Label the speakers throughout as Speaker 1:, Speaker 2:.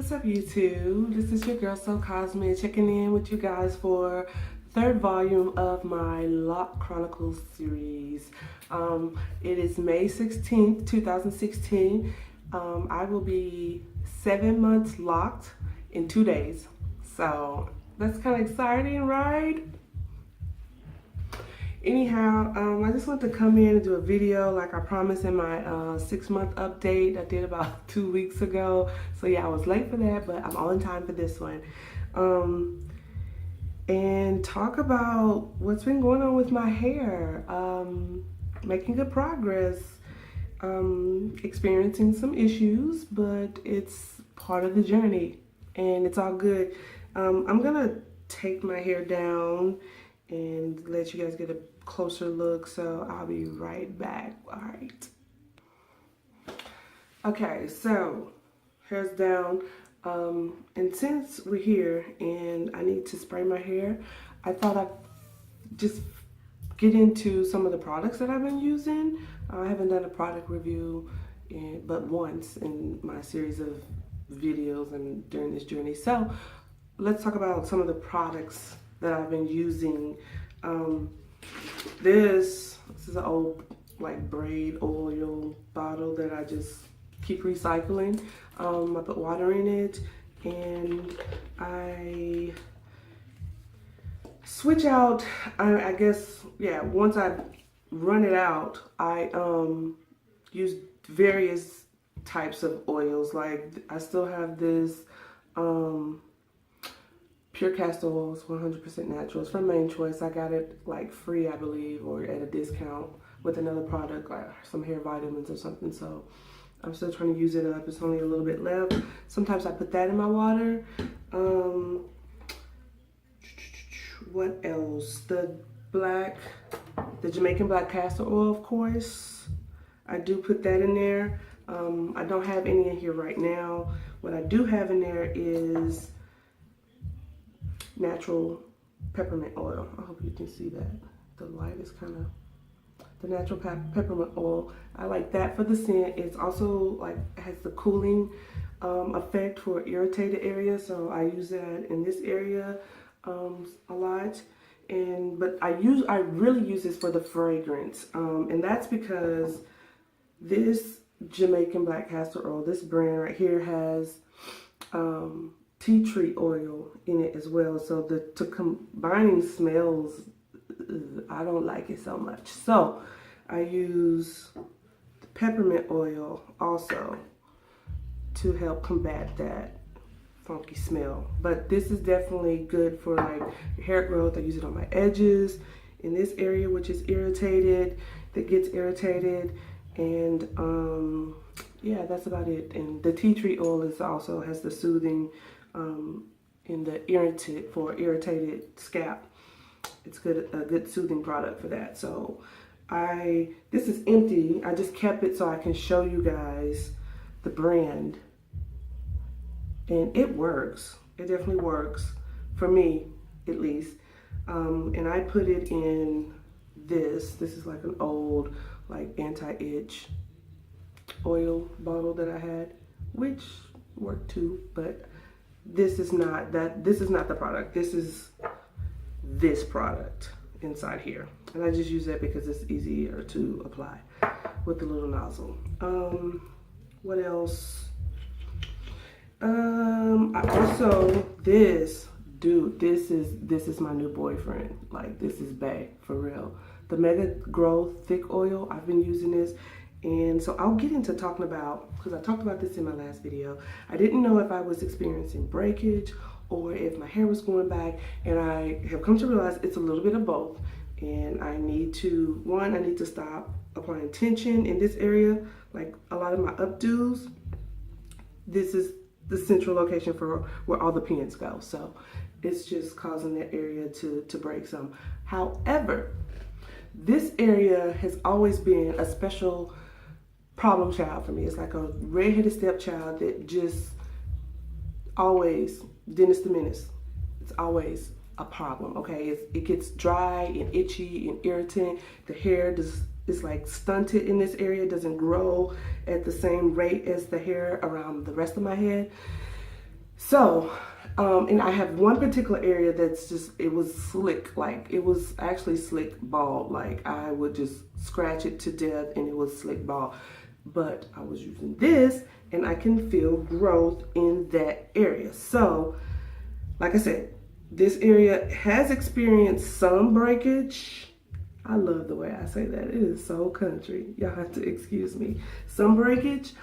Speaker 1: What's up, YouTube? This is your girl, Kosmic, checking in with you guys for the third volume of my Lock Chronicles series. It is May 16th, 2016. I will be 7 months locked in 2 days. So that's kind of exciting, right? Anyhow, I just want to come in and do a video like I promised in my 6-month update I did about 2 weeks ago. So yeah, I was late for that, but I'm on time for this one. And talk about what's been going on with my hair. Making good progress. Experiencing some issues, but it's part of the journey and it's all good. I'm gonna take my hair down and let you guys get a closer look, so I'll be right back. All right. Okay, so hair's down, and since we're here and I need to spray my hair, I thought I'd just get into some of the products that I've been using. I haven't done a product review but once in my series of videos and during this journey. So let's talk about some of the products that I've been using. This is an old like braid oil bottle that I just keep recycling. I put water in it and I switch out, I guess, yeah, once I run it out, I use various types of oils. Like I still have this pure castor oils, 100% natural. It's from Main Choice. I got it like free, I believe, or at a discount with another product, like some hair vitamins or something. So I'm still trying to use it up. It's only a little bit left. Sometimes I put that in my water. What else? The Jamaican black castor oil, of course. I do put that in there. I don't have any in here right now. What I do have in there is natural peppermint oil. I hope you can see that. The light is kind of, the natural peppermint oil. I like that for the scent. It's also like has the cooling effect for irritated areas. So I use that in this area a lot. But I really use this for the fragrance. And that's because this Jamaican black castor oil, this brand right here has tea tree oil in it as well. So the combining smells, I don't like it so much. So I use the peppermint oil also to help combat that funky smell. But this is definitely good for like hair growth. I use it on my edges in this area, which is irritated, that gets irritated. And yeah, that's about it. And the tea tree oil is also has the soothing in the irritated scalp. It's a good soothing product for that. So this is empty. I just kept it so I can show you guys the brand, and it works. It definitely works for me, at least. And I put it in this is like an old like anti-itch oil bottle that I had, which worked too, but this is not the product. This is this product inside here. And I just use that because it's easier to apply with the little nozzle. What else? I also, this is my new boyfriend. Like, this is bae, for real. The Mega Grow Thick Oil, I've been using this. And so I'll get into talking about, because I talked about this in my last video. I didn't know if I was experiencing breakage or if my hair was going back, and I have come to realize it's a little bit of both. And I need to stop applying tension in this area. Like a lot of my updos, this is the central location for where all the pins go. So it's just causing that area to break some. However, this area has always been a special problem child for me. It's like a redheaded stepchild that just always, Dennis the Menace, it's always a problem, okay? It gets dry and itchy and irritant. The hair is like stunted in this area. It doesn't grow at the same rate as the hair around the rest of my head. So, and I have one particular area that's just, it was slick, like it was actually slick bald. Like I would just scratch it to death and it was slick bald. But I was using this and I can feel growth in that area. So, like I said, this area has experienced some breakage. I love the way I say that. It is so country. Y'all have to excuse me. Some breakage,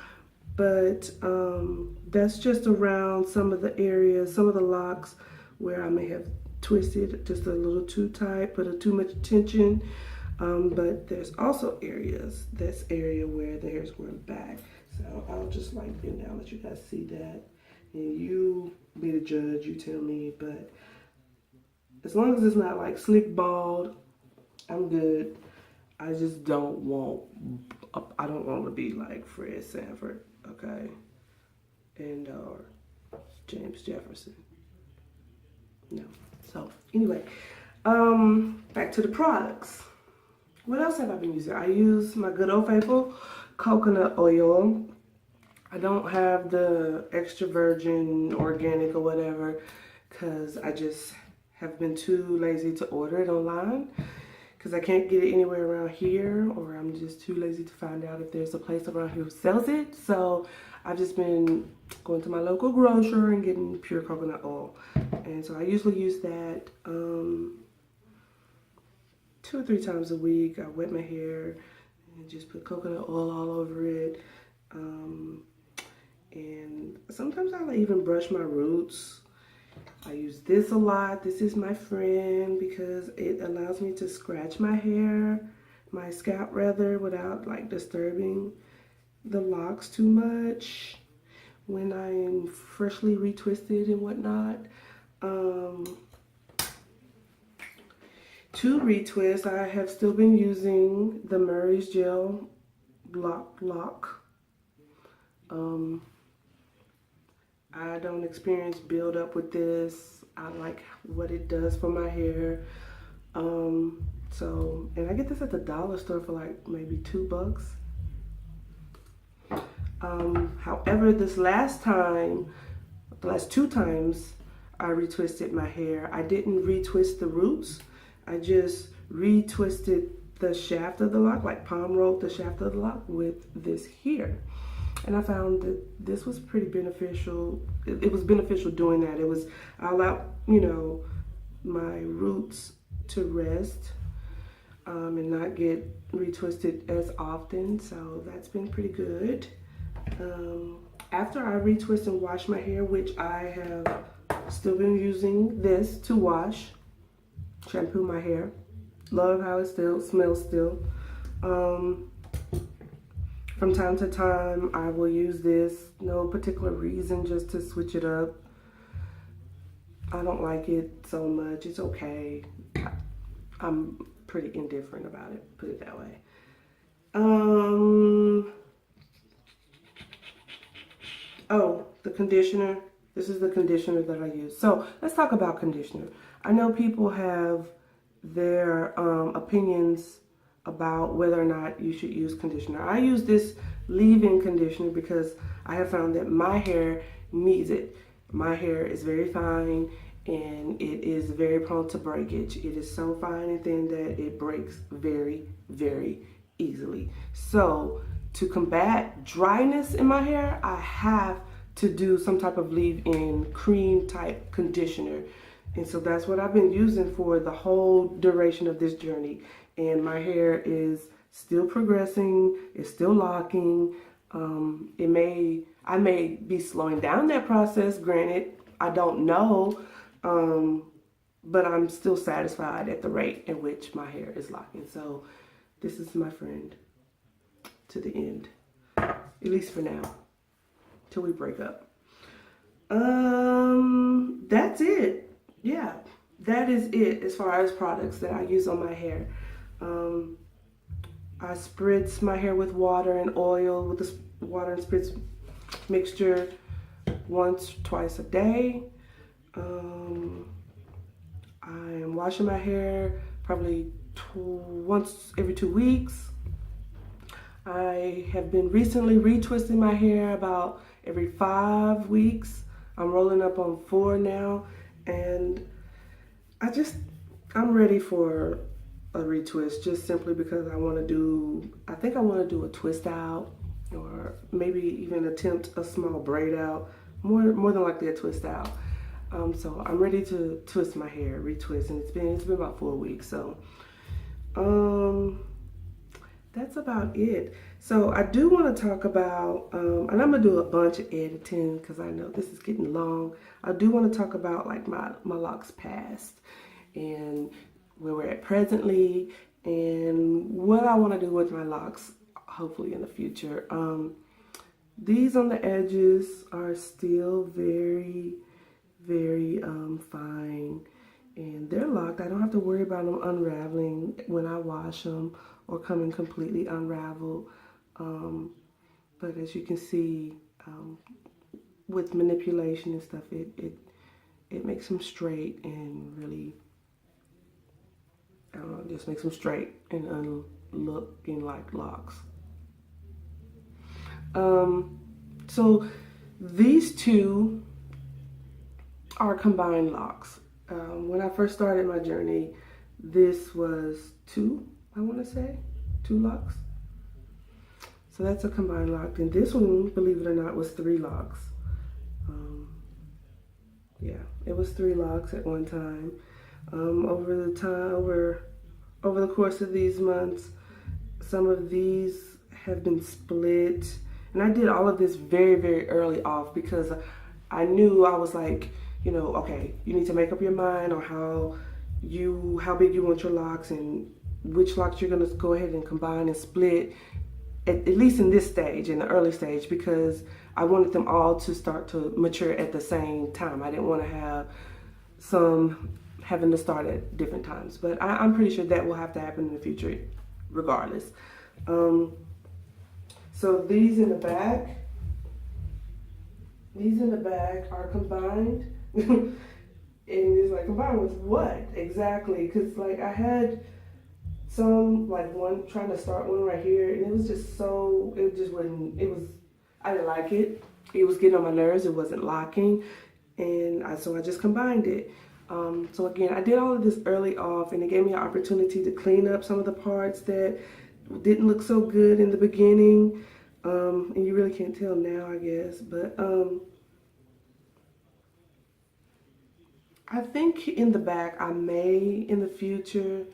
Speaker 1: but that's just around some of the areas, some of the locks where I may have twisted just a little too tight, put too much tension. But there's also areas, this area where the hair's growing back. So I'll just like bend down, let you guys see that. And you be the judge, you tell me. But as long as it's not like slick bald, I'm good. I just don't want, I don't want to be like Fred Sanford, okay? And or James Jefferson. No. So anyway, back to the products. What else have I been using? I use my good old faithful coconut oil. I don't have the extra virgin organic or whatever because I just have been too lazy to order it online because I can't get it anywhere around here, or I'm just too lazy to find out if there's a place around here who sells it. So I've just been going to my local grocer and getting pure coconut oil. And so I usually use that 2 or 3 times a week. I wet my hair and just put coconut oil all over it. And sometimes I'll even brush my roots. I use this a lot. This is my friend because it allows me to scratch my hair, my scalp rather, without like disturbing the locks too much when I'm freshly retwisted and whatnot. To retwist, I have still been using the Murray's Gel Block Lock. I don't experience buildup with this. I like what it does for my hair. And I get this at the dollar store for like maybe $2. However, the last 2 times I retwisted my hair, I didn't retwist the roots. I just retwisted the shaft of the lock, like palm rolled the shaft of the lock with this here. And I found that this was pretty beneficial. It was beneficial doing that. I allowed, my roots to rest and not get retwisted as often. So that's been pretty good. After I retwist and wash my hair, which I have still been using this to wash, shampoo my hair. Love how it still smells still. From time to time, I will use this. No particular reason, just to switch it up. I don't like it so much. It's okay. I'm pretty indifferent about it, put it that way. Oh, the conditioner. This is the conditioner that I use. So let's talk about conditioner. I know people have their opinions about whether or not you should use conditioner. I use this leave-in conditioner because I have found that my hair needs it. My hair is very fine and it is very prone to breakage. It is so fine and thin that it breaks very, very easily. So to combat dryness in my hair, I have to do some type of leave-in cream type conditioner. And so that's what I've been using for the whole duration of this journey. And my hair is still progressing, it's still locking. I may be slowing down that process, granted, I don't know, but I'm still satisfied at the rate at which my hair is locking. So this is my friend to the end, at least for now, till we break up. That's it. Yeah, that is it as far as products that I use on my hair. I spritz my hair with water and oil with the water and spritz mixture twice a day. I am washing my hair probably once every 2 weeks. I have been recently retwisting my hair about every 5 weeks. I'm rolling up on 4 now, and I'm ready for a retwist, just simply because I think I want to do a twist out, or maybe even attempt a small braid out, more than likely a twist out. So I'm ready to twist my hair, retwist, and it's been about 4 weeks. So that's about it. So I do want to talk about, and I'm gonna do a bunch of editing because I know this is getting long. I do want to talk about like my locks past and where we're at presently and what I want to do with my locks hopefully in the future. These on the edges are still very, very fine, and they're locked. I don't have to worry about them unraveling when I wash them or coming completely unraveled. But as you can see, with manipulation and stuff, it makes them straight and really, I don't know, just makes them straight and looking like locks. So these two are combined locks. When I first started my journey, this was 2, I want to say, 2 locks. So that's a combined lock. And this one, believe it or not, was 3 locks. Yeah, it was 3 locks at one time. Over the course of these months, some of these have been split. And I did all of this very, very early off because I knew, I was like, you know, okay, you need to make up your mind on how big you want your locks and which locks you're gonna go ahead and combine and split, at least in this stage, in the early stage, because I wanted them all to start to mature at the same time. I didn't want to have some having to start at different times, but I'm pretty sure that will have to happen in the future regardless. So these in the back are combined. And it's like, combined with what exactly? Because like I had some, like one trying to start one right here, and it was just so, it just wouldn't, I didn't like it. It was getting on my nerves. It wasn't locking, and so I just combined it. So again, I did all of this early off, and it gave me an opportunity to clean up some of the parts that didn't look so good in the beginning. And you really can't tell now, I guess, but I think in the back I may in the future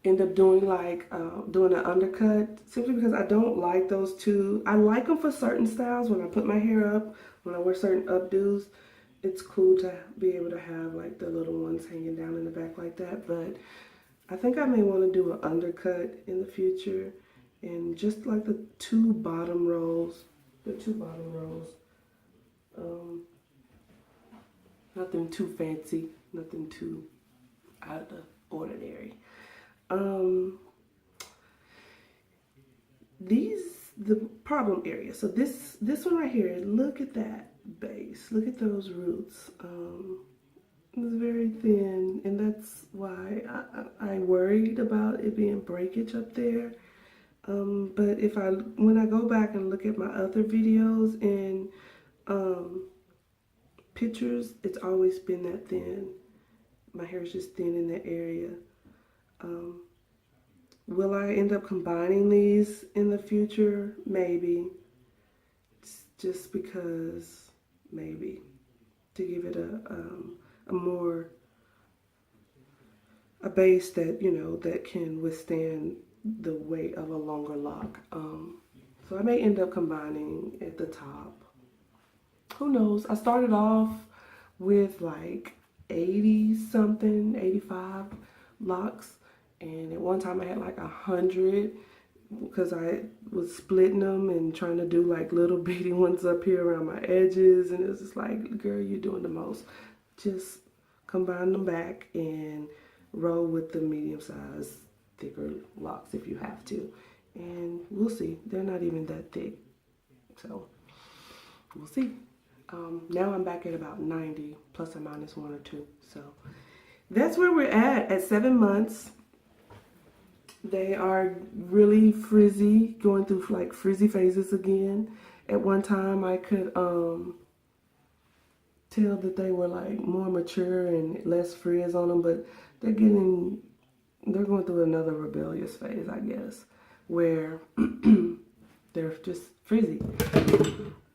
Speaker 1: end up doing like doing an undercut, simply because I don't like those two. I like them for certain styles. When I put my hair up, when I wear certain updos, it's cool to be able to have like the little ones hanging down in the back like that. But I think I may want to do an undercut in the future, and just like the two bottom rows. Nothing too fancy, nothing too out of the ordinary. The problem area. So this one right here, look at that base. Look at those roots. It's very thin, and that's why I worried about it being breakage up there. But when I go back and look at my other videos and pictures, it's always been that thin. My hair is just thin in that area. Will I end up combining these in the future? Maybe. It's just because, maybe, to give it a base that, you know, that can withstand the weight of a longer lock. So I may end up combining at the top. Who knows? I started off with like 80 something, 85 locks, and at one time I had like 100 because I was splitting them and trying to do like little bitty ones up here around my edges, and it was just like, girl, you're doing the most. Just combine them back and roll with the medium size, thicker locks if you have to, and we'll see. They're not even that thick, so we'll see. Now I'm back at about 90 plus or minus 1 or 2, so that's where we're at 7 months. They are really frizzy, going through like frizzy phases again. At one time I could tell that they were like more mature and less frizz on them, but they're going through another rebellious phase, I guess, where they're just frizzy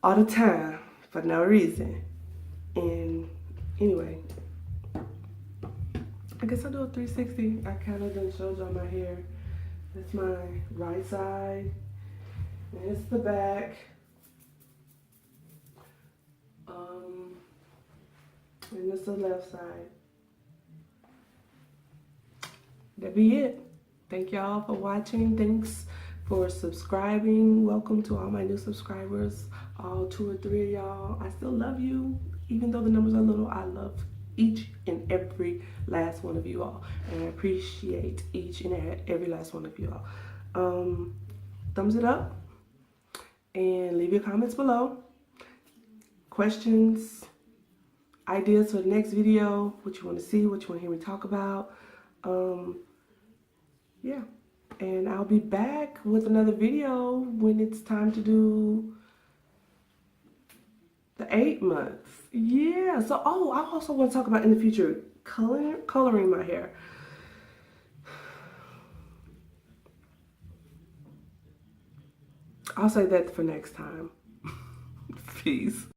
Speaker 1: all the time for no reason. And anyway, I guess I'll do a 360. I kind of done showed y'all my hair. That's my right side. And it's the back. And this is the left side. That'd be it. Thank y'all for watching. Thanks for subscribing. Welcome to all my new subscribers, all 2 or 3 of y'all. I still love you, even though the numbers are little. I love each and every last one of you all, and I appreciate each and every last one of you all. Thumbs it up and leave your comments below. Questions, ideas for the next video, what you want to see, what you want to hear me talk about. Yeah, and I'll be back with another video when it's time to do the 8 months. Yeah, so I also want to talk about in the future coloring my hair. I'll say that for next time. Peace.